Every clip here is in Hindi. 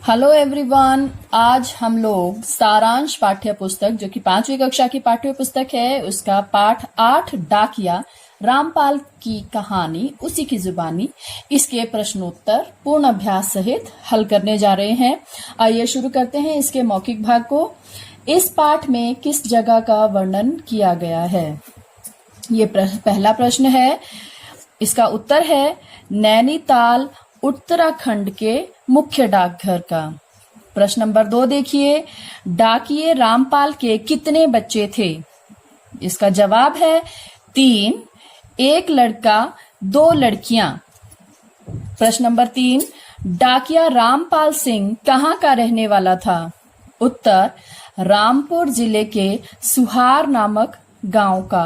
हेलो एवरीवन, आज हम लोग सारांश पाठ्य पुस्तक जो कि 5वीं कक्षा की पाठ्य पुस्तक है उसका पाठ 8 डाकिया रामपाल की कहानी उसी की जुबानी इसके प्रश्नोत्तर पूर्ण अभ्यास सहित हल करने जा रहे हैं। आइए शुरू करते हैं इसके मौखिक भाग को। इस पाठ में किस जगह का वर्णन किया गया है? ये पहला प्रश्न है। इसका उत्तर है नैनीताल उत्तराखंड के मुख्य डाकघर का। प्रश्न नंबर 2 देखिए, डाकिये रामपाल के कितने बच्चे थे? इसका जवाब है 3, 1 लड़का 2 लड़कियां। प्रश्न नंबर 3, डाकिया रामपाल सिंह कहाँ का रहने वाला था? उत्तर रामपुर जिले के सुहार नामक गांव का।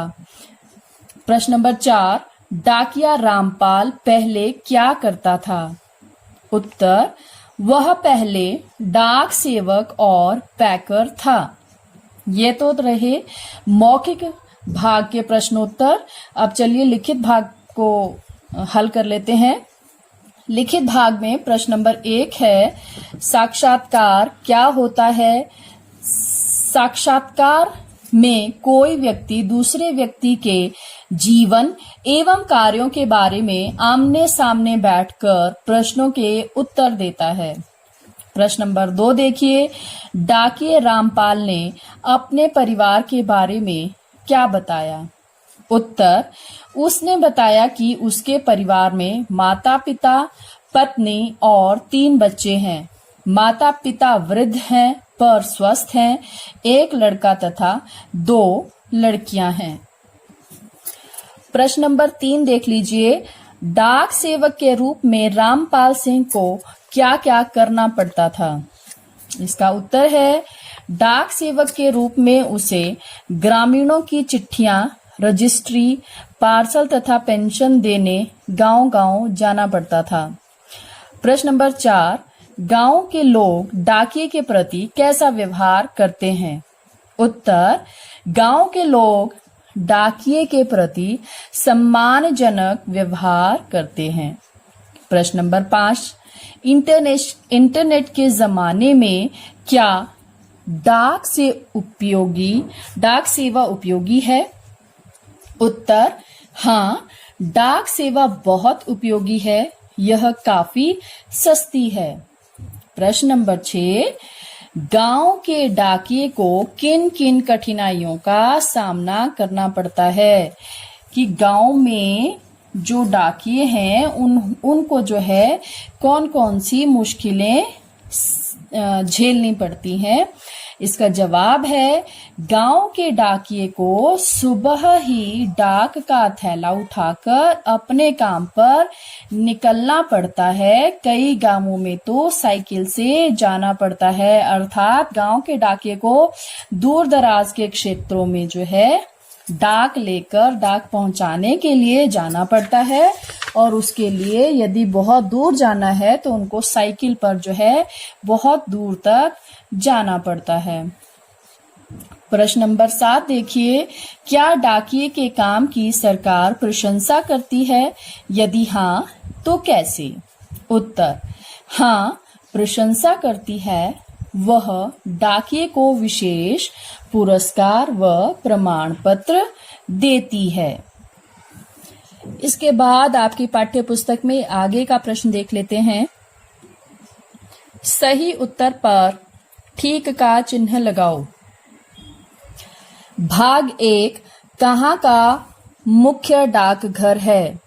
प्रश्न नंबर 4, डाकिया रामपाल पहले क्या करता था? उत्तर वह पहले डाक सेवक और पैकर था। ये तो रहे मौखिक भाग के प्रश्नोत्तर। अब चलिए लिखित भाग को हल कर लेते हैं। लिखित भाग में प्रश्न नंबर 1 है, साक्षात्कार क्या होता है? साक्षात्कार में कोई व्यक्ति दूसरे व्यक्ति के जीवन एवं कार्यों के बारे में आमने सामने बैठकर प्रश्नों के उत्तर देता है। प्रश्न नंबर 2 देखिए, डाकिये रामपाल ने अपने परिवार के बारे में क्या बताया? उत्तर उसने बताया कि उसके परिवार में माता पिता, पत्नी और 3 बच्चे हैं। माता पिता वृद्ध हैं पर स्वस्थ हैं। 1 लड़का तथा 2 लड़कियां हैं। प्रश्न नंबर 3 देख लीजिए, डाक सेवक के रूप में रामपाल सिंह को क्या क्या करना पड़ता था? इसका उत्तर है डाक सेवक के रूप में उसे ग्रामीणों की चिट्ठियां, रजिस्ट्री, पार्सल तथा पेंशन देने गांव-गांव जाना पड़ता था। प्रश्न नंबर 4, गांव के लोग डाकिये के प्रति कैसा व्यवहार करते हैं? उत्तर गांव के लोग डाकिये के प्रति सम्मानजनक व्यवहार करते हैं। प्रश्न नंबर 5, इंटरनेट के जमाने में क्या डाक सेवा उपयोगी है? उत्तर हाँ, डाक सेवा बहुत उपयोगी है। यह काफी सस्ती है। प्रश्न नंबर 6, गांव के डाकिये को किन किन कठिनाइयों का सामना करना पड़ता है? कि गांव में जो डाकिये हैं उनको जो है कौन कौन सी मुश्किलें झेलनी पड़ती हैं? इसका जवाब है गांव के डाकिये को सुबह ही डाक का थैला उठाकर अपने काम पर निकलना पड़ता है। कई गांवों में तो साइकिल से जाना पड़ता है। अर्थात गांव के डाकिये को दूर दराज के क्षेत्रों में जो है डाक लेकर डाक पहुंचाने के लिए जाना पड़ता है। और उसके लिए यदि बहुत दूर जाना है तो उनको साइकिल पर जो है बहुत दूर तक जाना पड़ता है। प्रश्न नंबर 7 देखिए, क्या डाकिये के काम की सरकार प्रशंसा करती है? यदि हाँ तो कैसे? उत्तर हाँ, प्रशंसा करती है। वह डाकिये को विशेष पुरस्कार व प्रमाण पत्र देती है। इसके बाद आपकी पाठ्य पुस्तक में आगे का प्रश्न देख लेते हैं। सही उत्तर पर ठीक का चिन्ह लगाओ। भाग 1, कहाँ का मुख्य डाकघर है?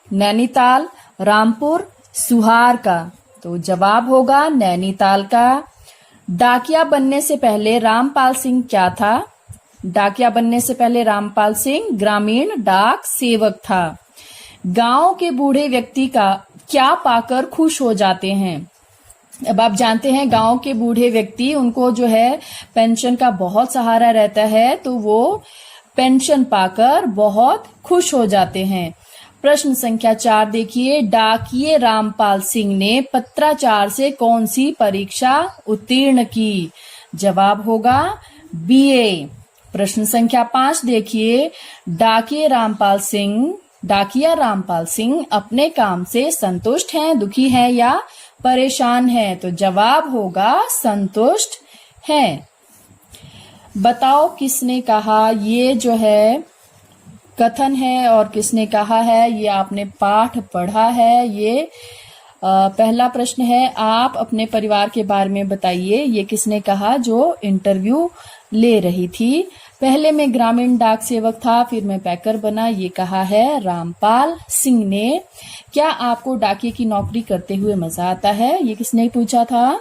नैनीताल, रामपुर, सुहार का। तो जवाब होगा नैनीताल का। डाकिया बनने से पहले रामपाल सिंह क्या था? डाकिया बनने से पहले रामपाल सिंह ग्रामीण डाक सेवक था। गांव के बूढ़े व्यक्ति का क्या पाकर खुश हो जाते हैं? अब आप जानते हैं गांव के बूढ़े व्यक्ति, उनको जो है पेंशन का बहुत सहारा रहता है, तो वो पेंशन पाकर बहुत खुश हो जाते हैं। प्रश्न संख्या 4 देखिए, डाकिये रामपाल सिंह ने पत्राचार से कौन सी परीक्षा उत्तीर्ण की? जवाब होगा बीए। प्रश्न संख्या 5 देखिए, डाकिया रामपाल सिंह अपने काम से संतुष्ट हैं, दुखी हैं या परेशान हैं। तो जवाब होगा संतुष्ट हैं। बताओ किसने कहा, ये जो है कथन है और किसने कहा है, ये आपने पाठ पढ़ा है। ये पहला प्रश्न है, आप अपने परिवार के बारे में बताइए। ये किसने कहा, जो इंटरव्यू ले रही थी। पहले मैं ग्रामीण डाक सेवक था, फिर मैं पैकर बना, ये कहा है रामपाल सिंह ने। क्या आपको डाकिए की नौकरी करते हुए मजा आता है, ये किसने पूछा था,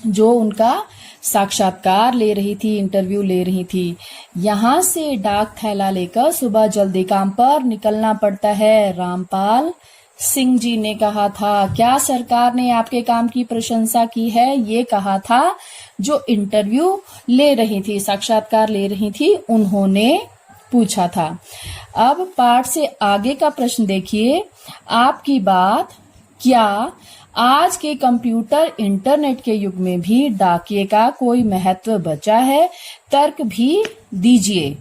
जो उनका साक्षात्कार ले रही थी, इंटरव्यू ले रही थी। यहाँ से डाक थैला लेकर सुबह जल्दी काम पर निकलना पड़ता है, रामपाल सिंह जी ने कहा था। क्या सरकार ने आपके काम की प्रशंसा की है, ये कहा था जो इंटरव्यू ले रही थी, साक्षात्कार ले रही थी, उन्होंने पूछा था। अब पाठ से आगे का प्रश्न देखिए, आपकी बात, क्या आज के कंप्यूटर इंटरनेट के युग में भी डाकिये का कोई महत्व बचा है, तर्क भी दीजिए।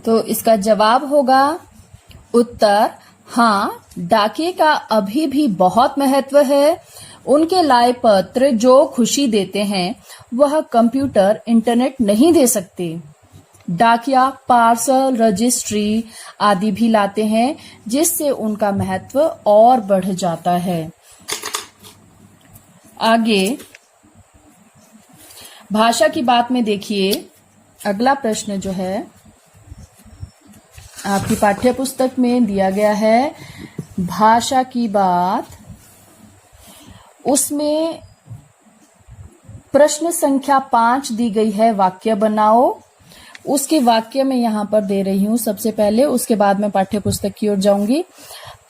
तो इसका जवाब होगा, उत्तर हाँ, डाकिये का अभी भी बहुत महत्व है। उनके लाए पत्र जो खुशी देते हैं वह कंप्यूटर इंटरनेट नहीं दे सकते। डाकिया पार्सल, रजिस्ट्री आदि भी लाते हैं, जिससे उनका महत्व और बढ़ जाता है। आगे भाषा की बात में देखिए, अगला प्रश्न जो है आपकी पाठ्य पुस्तक में दिया गया है, भाषा की बात। उसमें प्रश्न संख्या 5 दी गई है, वाक्य बनाओ। उसके वाक्य में यहां पर दे रही हूं सबसे पहले, उसके बाद मैं पाठ्य पुस्तक की ओर जाऊंगी।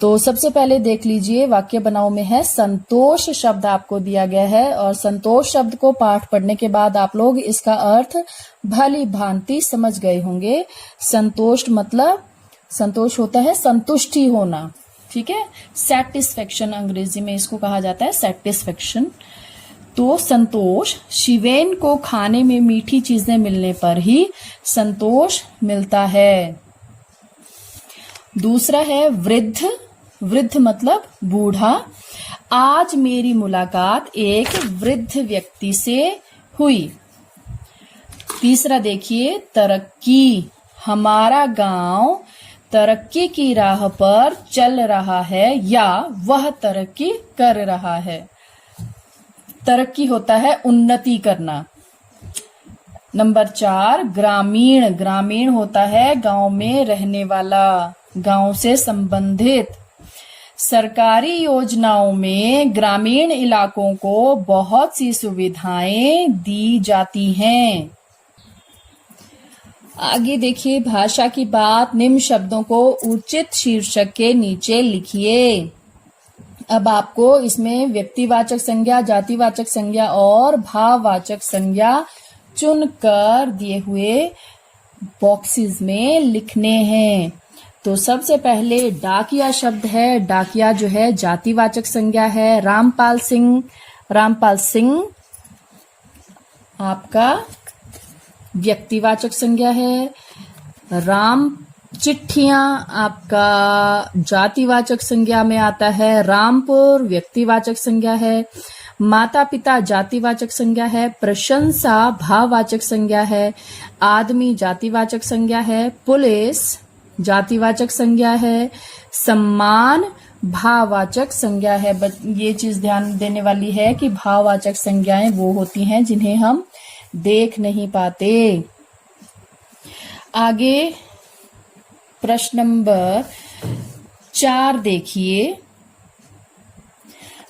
तो सबसे पहले देख लीजिए, वाक्य बनाओ में है संतोष शब्द आपको दिया गया है, और संतोष शब्द को पाठ पढ़ने के बाद आप लोग इसका अर्थ भली भांति समझ गए होंगे। संतोष मतलब, संतोष होता है संतुष्टि होना, ठीक है, सेटिस्फेक्शन अंग्रेजी में इसको कहा जाता है, सेटिस्फेक्शन। तो संतोष, शिवेन को खाने में मीठी चीजें मिलने पर ही संतोष मिलता है। दूसरा है वृद्ध, वृद्ध मतलब बूढ़ा। आज मेरी मुलाकात एक वृद्ध व्यक्ति से हुई। तीसरा देखिए, तरक्की, हमारा गांव तरक्की की राह पर चल रहा है या वह तरक्की कर रहा है। तरक्की होता है उन्नति करना। नंबर 4, ग्रामीण, ग्रामीण होता है गांव में रहने वाला, गांव से संबंधित। सरकारी योजनाओं में ग्रामीण इलाकों को बहुत सी सुविधाएं दी जाती हैं। आगे देखिए, भाषा की बात, निम्न शब्दों को उचित शीर्षक के नीचे लिखिए। अब आपको इसमें व्यक्तिवाचक संज्ञा, जातिवाचक संज्ञा और भाववाचक संज्ञा चुनकर दिए हुए बॉक्सेस में लिखने हैं। तो सबसे पहले डाकिया शब्द है, डाकिया जो है जातिवाचक संज्ञा है। रामपाल सिंह, रामपाल सिंह आपका व्यक्तिवाचक संज्ञा है। राम चिट्ठियां आपका जातिवाचक संज्ञा में आता है। रामपुर व्यक्तिवाचक संज्ञा है। माता पिता जातिवाचक संज्ञा है। प्रशंसा भाववाचक संज्ञा है। आदमी जातिवाचक संज्ञा है। पुलिस जातिवाचक संज्ञा है। सम्मान भाववाचक संज्ञा है। ये चीज ध्यान देने वाली है कि भाववाचक संज्ञाएं वो होती हैं जिन्हें हम देख नहीं पाते। आगे प्रश्न नंबर 4 देखिए,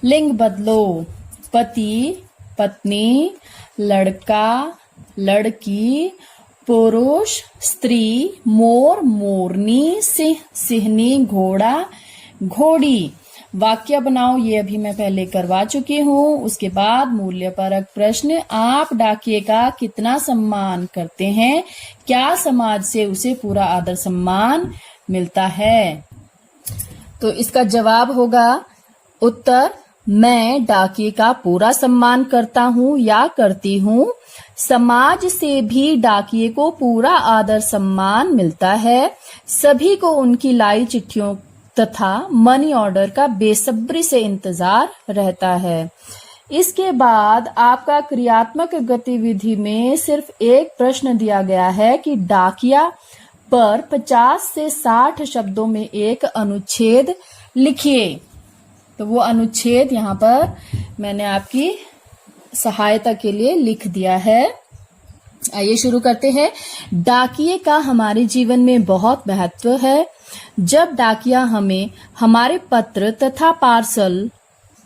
लिंग बदलो। पति, पत्नी, लड़का, लड़की, पुरुष, स्त्री, मोर, मोरनी, सिंह, सिंहनी, घोड़ा, घोड़ी। वाक्य बनाओ, ये अभी मैं पहले करवा चुकी हूँ। उसके बाद मूल्यपरक प्रश्न, आप डाकिये का कितना सम्मान करते हैं? क्या समाज से उसे पूरा आदर सम्मान मिलता है? तो इसका जवाब होगा, उत्तर, मैं डाकिये का पूरा सम्मान करता हूँ या करती हूँ। समाज से भी डाकिये को पूरा आदर सम्मान मिलता है। सभी को उनकी लाई चिट्ठियों तथा मनी ऑर्डर का बेसब्री से इंतजार रहता है। इसके बाद आपका क्रियात्मक गतिविधि में सिर्फ एक प्रश्न दिया गया है कि डाकिया पर 50 से 60 शब्दों में एक अनुच्छेद लिखिए। तो वो अनुच्छेद यहाँ पर मैंने आपकी सहायता के लिए लिख दिया है। आइए शुरू करते हैं। डाकिये का हमारे जीवन में बहुत महत्व है। जब डाकिया हमें हमारे पत्र तथा पार्सल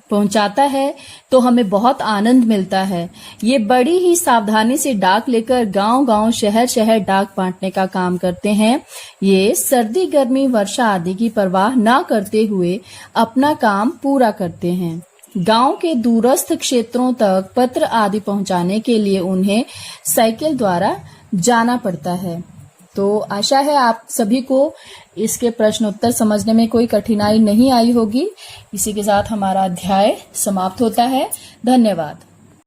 पहुंचाता है तो हमें बहुत आनंद मिलता है। ये बड़ी ही सावधानी से डाक लेकर गांव-गांव, शहर-शहर डाक बांटने का काम करते हैं। ये सर्दी, गर्मी, वर्षा आदि की परवाह न करते हुए अपना काम पूरा करते हैं। गांव के दूरस्थ क्षेत्रों तक पत्र आदि पहुंचाने के लिए उन्हें साइकिल द्वारा जाना पड़ता है। तो आशा है आप सभी को इसके प्रश्न उत्तर समझने में कोई कठिनाई नहीं आई होगी। इसी के साथ हमारा अध्याय समाप्त होता है। धन्यवाद।